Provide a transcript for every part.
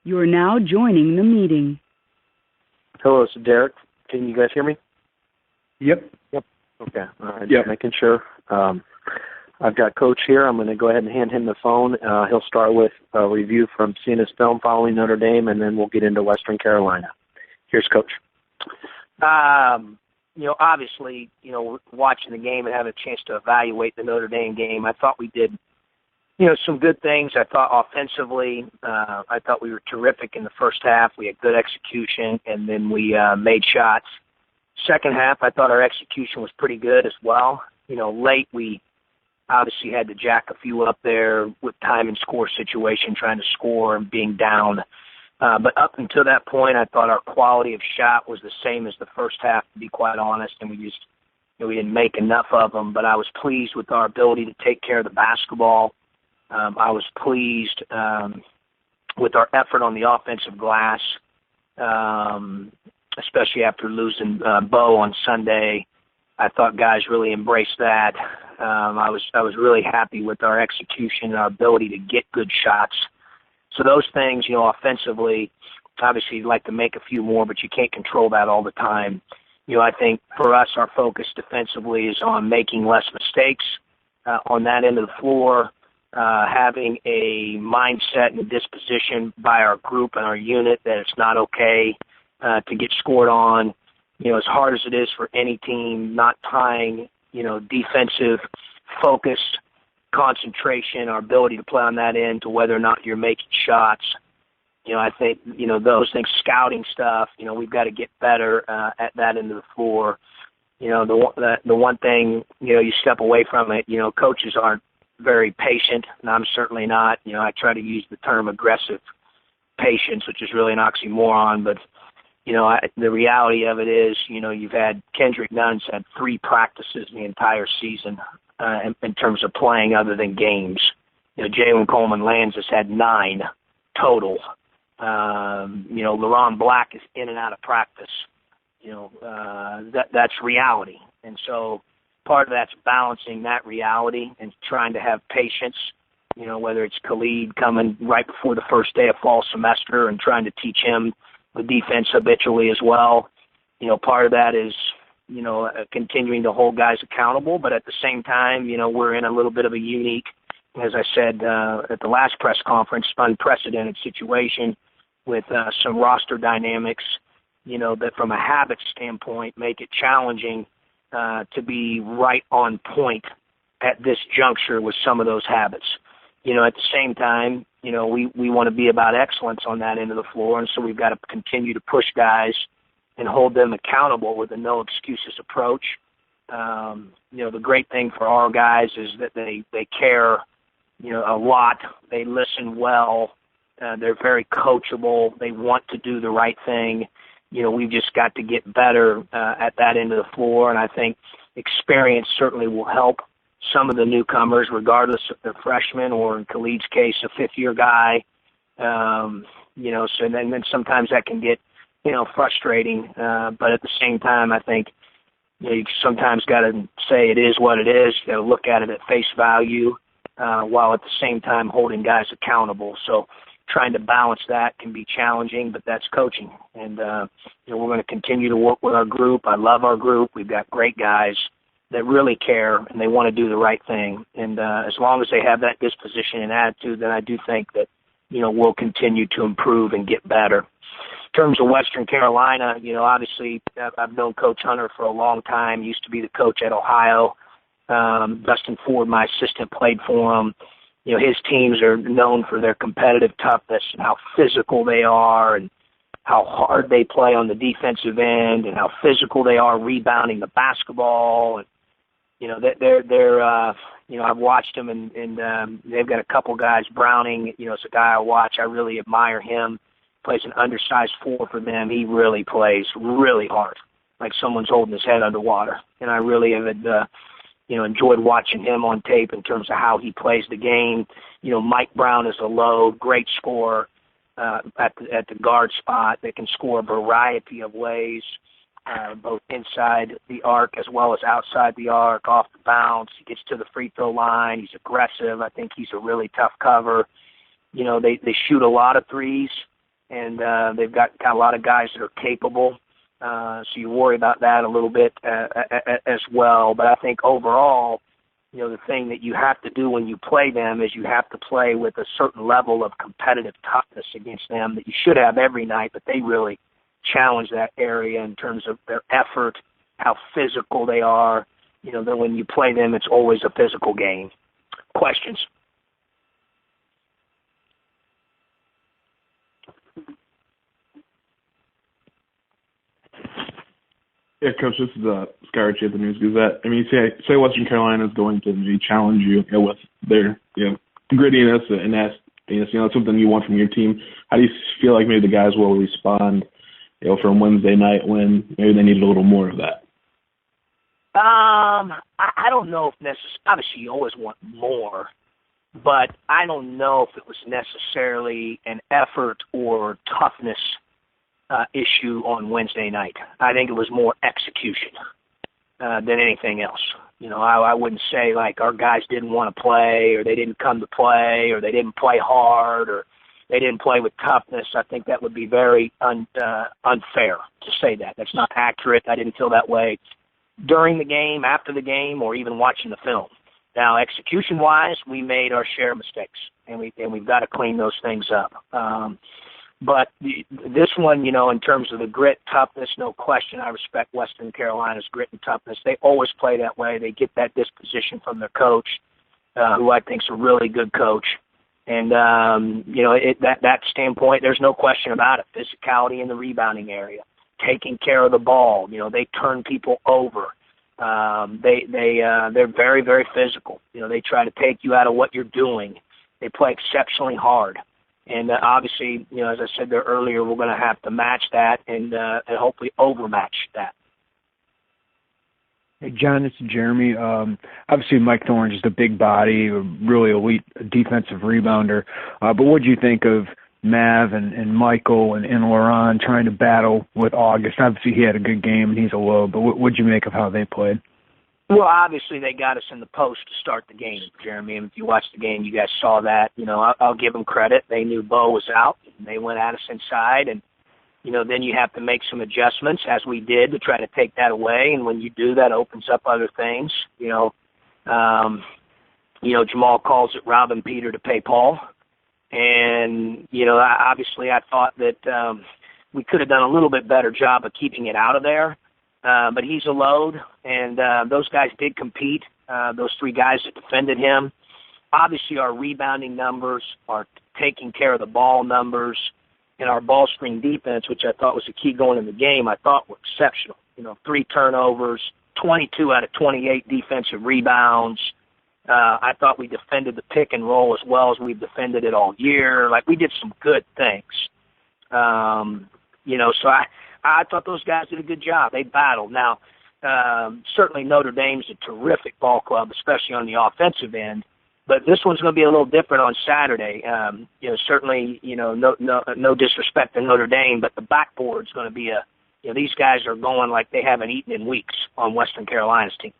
You are now joining the meeting. Hello, this is Derek. Can you guys hear me? Yep. Okay. All right. Just making sure. I've got Coach here. I'm going to go ahead and hand him the phone. He'll start with a review from seeing his film following Notre Dame, and then we'll get into Western Carolina. Here's Coach. Obviously, watching the game and having a chance to evaluate the Notre Dame game, I thought we did, some good things. I thought offensively, I thought we were terrific in the first half. We had good execution, and then we made shots. Second half, I thought our execution was pretty good as well. Late we obviously had to jack a few up there with time and score situation, trying to score and being down. But up until that point, I thought our quality of shot was the same as the first half, to be quite honest, and we just we didn't make enough of them. But I was pleased with our ability to take care of the basketball. I was pleased with our effort on the offensive glass, especially after losing Bo on Sunday. I thought guys really embraced that. I was really happy with our execution and our ability to get good shots. So those things, offensively, obviously you'd like to make a few more, but you can't control that all the time. I think for us, our focus defensively is on making less mistakes on that end of the floor, having a mindset and a disposition by our group and our unit that it's not okay to get scored on. As hard as it is for any team, not tying, defensive focus, concentration, our ability to play on that end to whether or not you're making shots. I think, those things, scouting stuff, we've got to get better at that end of the floor. The one thing, you step away from it, coaches aren't very patient, and I'm certainly not. I try to use the term aggressive patience, which is really an oxymoron, but the reality of it is, you've had Kendrick Nunn's had 3 practices the entire season in terms of playing other than games. Jalen Coleman-Lands has had 9 total. LeRon Black is in and out of practice. That's reality. And so part of that's balancing that reality and trying to have patience, whether it's Khalid coming right before the first day of fall semester and trying to teach him the defense habitually as well. Part of that is, continuing to hold guys accountable, but at the same time, we're in a little bit of a unique, as I said at the last press conference, unprecedented situation with some roster dynamics, that from a habit standpoint make it challenging to be right on point at this juncture with some of those habits. At the same time, we want to be about excellence on that end of the floor, and so we've got to continue to push guys and hold them accountable with a no-excuses approach. The great thing for our guys is that they care, a lot. They listen well. They're very coachable. They want to do the right thing. We've just got to get better at that end of the floor, and I think experience certainly will help some of the newcomers, regardless if they're freshmen or, in Khalid's case, a fifth-year guy. So then sometimes that can get, frustrating. But at the same time, I think you sometimes got to say it is what it is. You got to look at it at face value while at the same time holding guys accountable. So trying to balance that can be challenging, but that's coaching. And, we're going to continue to work with our group. I love our group. We've got great guys that really care and they want to do the right thing. And as long as they have that disposition and attitude, then I do think that, we'll continue to improve and get better. In terms of Western Carolina, obviously I've known Coach Hunter for a long time, used to be the coach at Ohio. Dustin Ford, my assistant, played for him. His teams are known for their competitive toughness and how physical they are and how hard they play on the defensive end and how physical they are rebounding the basketball. And, I've watched them and they've got a couple guys. Browning, is a guy I watch. I really admire him. Plays an undersized 4 for them. He really plays really hard, like someone's holding his head underwater. And I really have enjoyed watching him on tape in terms of how he plays the game. Mike Brown is a low, great scorer at the guard spot that can score a variety of ways, both inside the arc as well as outside the arc, off the bounce. He gets to the free throw line. He's aggressive. I think he's a really tough cover. They shoot a lot of threes. and they've got a lot of guys that are capable. So you worry about that a little bit as well. But I think overall, the thing that you have to do when you play them is you have to play with a certain level of competitive toughness against them that you should have every night, but they really challenge that area in terms of their effort, how physical they are. That when you play them, it's always a physical game. Questions? Yeah, Coach, this is Sky Ritchie at the News Gazette. I mean, say Western Carolina is going to challenge you, with their grittiness, and that's something you want from your team. How do you feel like maybe the guys will respond, from Wednesday night when maybe they need a little more of that? I don't know if necessarily. Obviously, you always want more, but I don't know if it was necessarily an effort or toughness issue on Wednesday night. I think it was more execution than anything else. I wouldn't say like our guys didn't want to play, or they didn't come to play, or they didn't play hard, or they didn't play with toughness. I think that would be very unfair to say that. That's not accurate. I didn't feel that way during the game, after the game, or even watching the film. Now, execution-wise, we made our share of mistakes, and we've got to clean those things up. But this one, in terms of the grit, toughness, no question, I respect Western Carolina's grit and toughness. They always play that way. They get that disposition from their coach, who I think is a really good coach. And, that standpoint, there's no question about it. Physicality in the rebounding area, taking care of the ball. They turn people over. They're very, very physical. They try to take you out of what you're doing. They play exceptionally hard. And obviously, as I said there earlier, we're going to have to match that and hopefully overmatch that. Hey, John, this is Jeremy. Obviously, Mike Thorne is a big body, a really elite defensive rebounder. But what do you think of Mav and Michael and Laurent trying to battle with August? Obviously, he had a good game and he's a low, but what did you make of how they played? Well, obviously, they got us in the post to start the game, Jeremy. And if you watched the game, you guys saw that. I'll give them credit. They knew Bo was out. And they went at us inside. And, then you have to make some adjustments, as we did, to try to take that away. And when you do, that opens up other things. Jamal calls it robbing Peter to pay Paul. And, obviously I thought that we could have done a little bit better job of keeping it out of there. But he's a load, and those guys did compete, those three guys that defended him. Obviously, our rebounding numbers, our taking care of the ball numbers, and our ball screen defense, which I thought was a key going in the game, I thought were exceptional. 3 turnovers, 22 out of 28 defensive rebounds. I thought we defended the pick and roll as well as we've defended it all year. Like, we did some good things. So I thought those guys did a good job. They battled. Now, certainly Notre Dame's a terrific ball club, especially on the offensive end. But this one's going to be a little different on Saturday. Certainly, no disrespect to Notre Dame, but the backboard's going to be these guys are going like they haven't eaten in weeks on Western Carolina's team.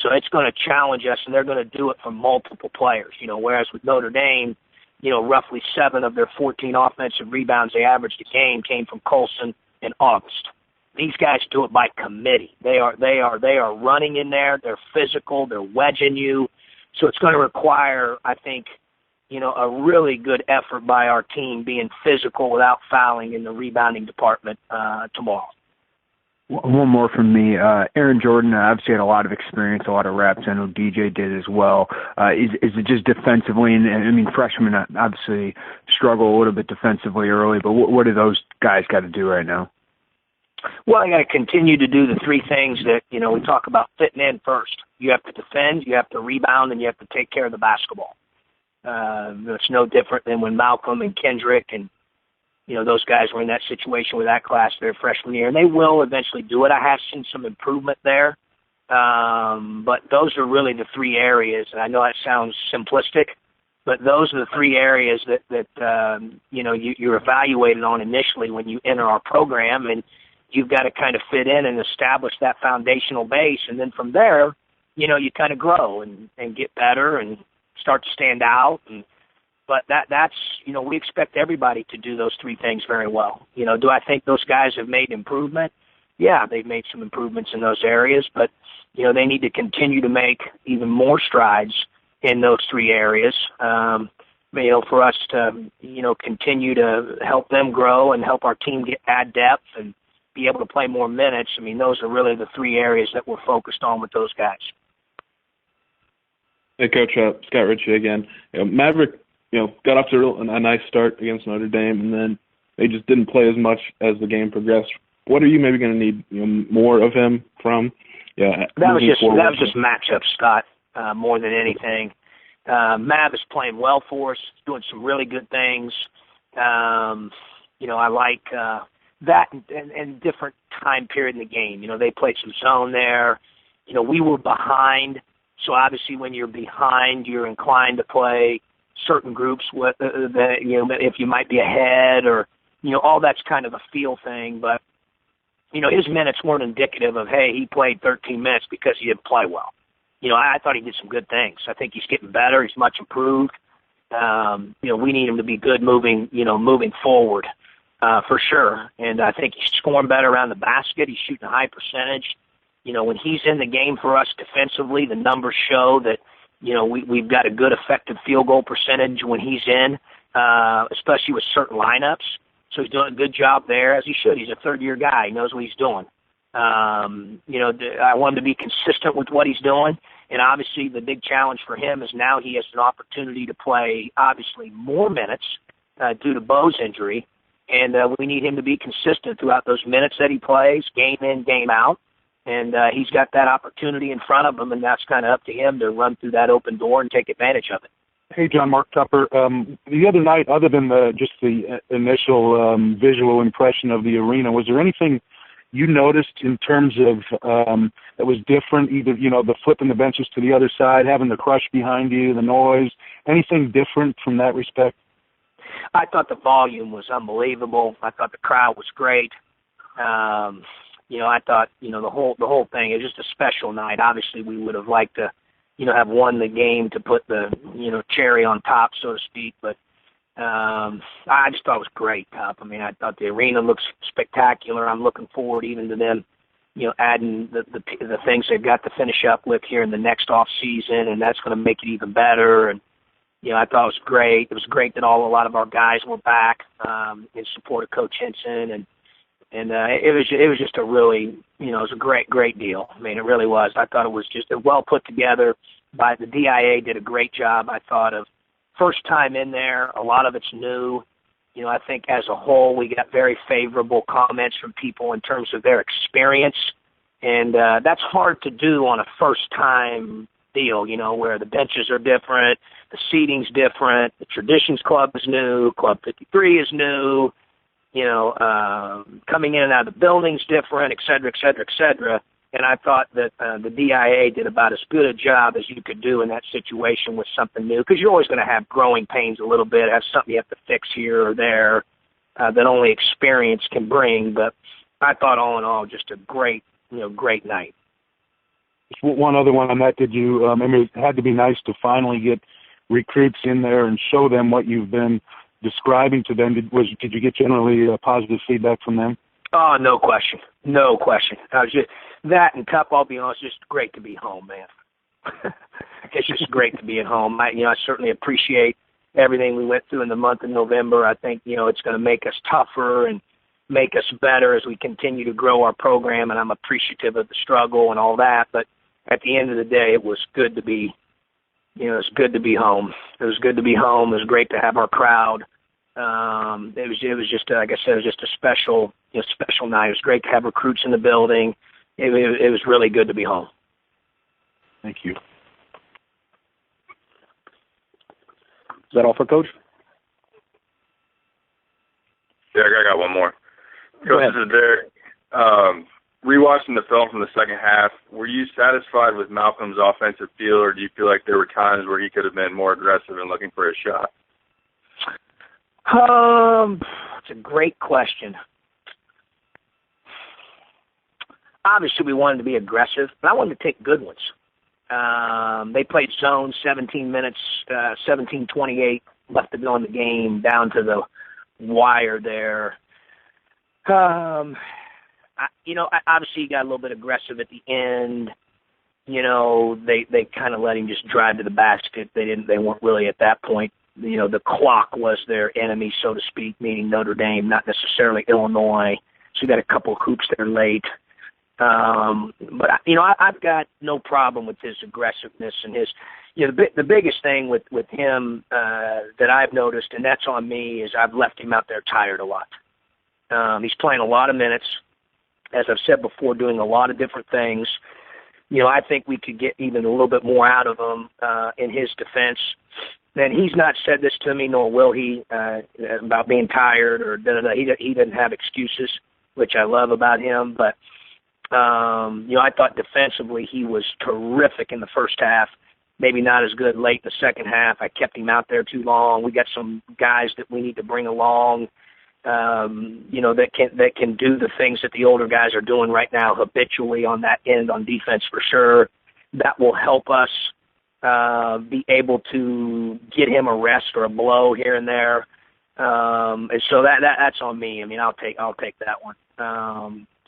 So it's going to challenge us, and they're going to do it from multiple players. Whereas with Notre Dame, roughly 7 of their 14 offensive rebounds they averaged a game came from Colson and August. These guys do it by committee. They are running in there. They're physical. They're wedging you. So it's going to require, I think, a really good effort by our team being physical without fouling in the rebounding department tomorrow. One more from me. Aaron Jordan obviously had a lot of experience, a lot of reps. I know DJ did as well. Is it just defensively? And I mean, freshmen obviously struggle a little bit defensively early, but what do those guys got to do right now? Well, they got to continue to do the 3 things that, we talk about fitting in first. You have to defend, you have to rebound, and you have to take care of the basketball. It's no different than when Malcolm and Kendrick and, those guys were in that situation with that class their freshman year. And they will eventually do it. I have seen some improvement there. But those are really the 3 areas. And I know that sounds simplistic, but those are the 3 areas that you're evaluated on initially when you enter our program. And you've got to kind of fit in and establish that foundational base. And then from there, you kind of grow and get better and start to stand out. And, But that's, we expect everybody to do those three things very well. Do I think those guys have made improvement? Yeah, they've made some improvements in those areas, but, they need to continue to make even more strides in those three areas, for us to, continue to help them grow and help our team add depth and be able to play more minutes. Those are really the three areas that we're focused on with those guys. Hey, Coach, Scott Ritchie again. Maverick, got off to a nice start against Notre Dame, and then they just didn't play as much as the game progressed. What are you maybe going to need more of him from? Yeah, that was just matchup, Scott, more than anything. Mav is playing well for us, doing some really good things. I like that and different time period in the game. They played some zone there. We were behind, so obviously when you're behind, you're inclined to play certain groups with if you might be ahead or all that's kind of a feel thing. But his minutes weren't indicative of, hey, he played 13 minutes because he didn't play well. I thought he did some good things. I think he's getting better. He's much improved. We need him to be good moving forward for sure. And I think he's scoring better around the basket. He's shooting a high percentage. When he's in the game for us defensively, the numbers show that, we've got a good effective field goal percentage when he's in, especially with certain lineups. So he's doing a good job there, as he should. He's a third-year guy. He knows what he's doing. I want him to be consistent with what he's doing. And obviously the big challenge for him is now he has an opportunity to play, obviously, more minutes due to Bo's injury. And we need him to be consistent throughout those minutes that he plays, game in, game out. And he's got that opportunity in front of him, and that's kind of up to him to run through that open door and take advantage of it. Hey, John, Mark Tupper. The other night, other than just the initial visual impression of the arena, was there anything you noticed in terms of that was different, either, the flipping the benches to the other side, having the crush behind you, the noise, anything different from that respect? I thought the volume was unbelievable. I thought the crowd was great. I thought, the whole thing is just a special night. Obviously, we would have liked to, have won the game to put the, cherry on top, so to speak. But I just thought it was great, Top. I thought the arena looks spectacular. I'm looking forward even to them, adding the things they've got to finish up with here in the next off season, and that's going to make it even better. And I thought it was great. It was great that a lot of our guys were back in support of Coach Henson, and it was just a really, it was a great deal. It really was. I thought it was just well put together by the DIA. Did a great job, I thought, of first time in there. A lot of it's new. I think as a whole we got very favorable comments from people in terms of their experience, and that's hard to do on a first time deal. Where the benches are different, the seating's different, the Traditions Club is new, Club 53 is new. Coming in and out of the building's different, et cetera, et cetera, et cetera. And I thought that the DIA did about as good a job as you could do in that situation with something new, because you're always going to have growing pains a little bit, have something you have to fix here or there that only experience can bring. But I thought all in all, just a great night. Just one other one on that. Did you, it had to be nice to finally get recruits in there and show them what you've been describing to them. Did you get generally positive feedback from them? Oh, no question. I was just that and Cup. I'll be honest, just great to be home, man. It's just great to be at home. I certainly appreciate everything we went through in the month of November. I think it's going to make us tougher and make us better as we continue to grow our program. And I'm appreciative of the struggle and all that. But at the end of the day, it was good to be. It's good to be home. It was good to be home. It was great to have our crowd. It was just, like I said, it was just a special night. It was great to have recruits in the building. It was really good to be home. Thank you. Is that all for Coach? Yeah, I got one more. Go ahead. Coach, this is Derek. Rewatching the film from the second half, were you satisfied with Malcolm's offensive feel, or do you feel like there were times where he could have been more aggressive in looking for a shot? It's a great question. Obviously, we wanted to be aggressive, but I wanted to take good ones. They played zone 17 minutes, 17-28 left to go in the game down to the wire there. Obviously he got a little bit aggressive at the end. They kind of let him just drive to the basket. They weren't really at that point. The clock was their enemy, so to speak, meaning Notre Dame, not necessarily Illinois. So you got a couple of hoops there late. But I've got no problem with his aggressiveness and his, the biggest thing with him that I've noticed, and that's on me, is I've left him out there tired a lot. He's playing a lot of minutes, as I've said before, doing a lot of different things. I think we could get even a little bit more out of him in his defense. And he's not said this to me, nor will he, about being tired or da-da-da. He doesn't have excuses, which I love about him. But, I thought defensively he was terrific in the first half, maybe not as good late in the second half. I kept him out there too long. We got some guys that we need to bring along, that can do the things that the older guys are doing right now habitually on that end on defense for sure. That will help us be able to get him a rest or a blow here and there. And so that's on me. I mean, I'll take that one.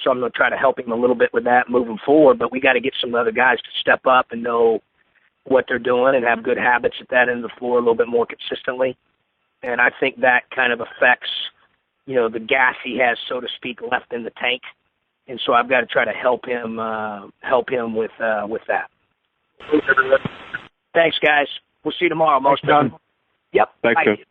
So I'm going to try to help him a little bit with that moving forward, but we got to get some other guys to step up and know what they're doing and have good habits at that end of the floor a little bit more consistently. And I think that kind of affects, the gas he has, so to speak, left in the tank. And so I've got to try to help him with that. Thanks, guys. We'll see you tomorrow. Thanks, John. Yep. Thanks, Coach.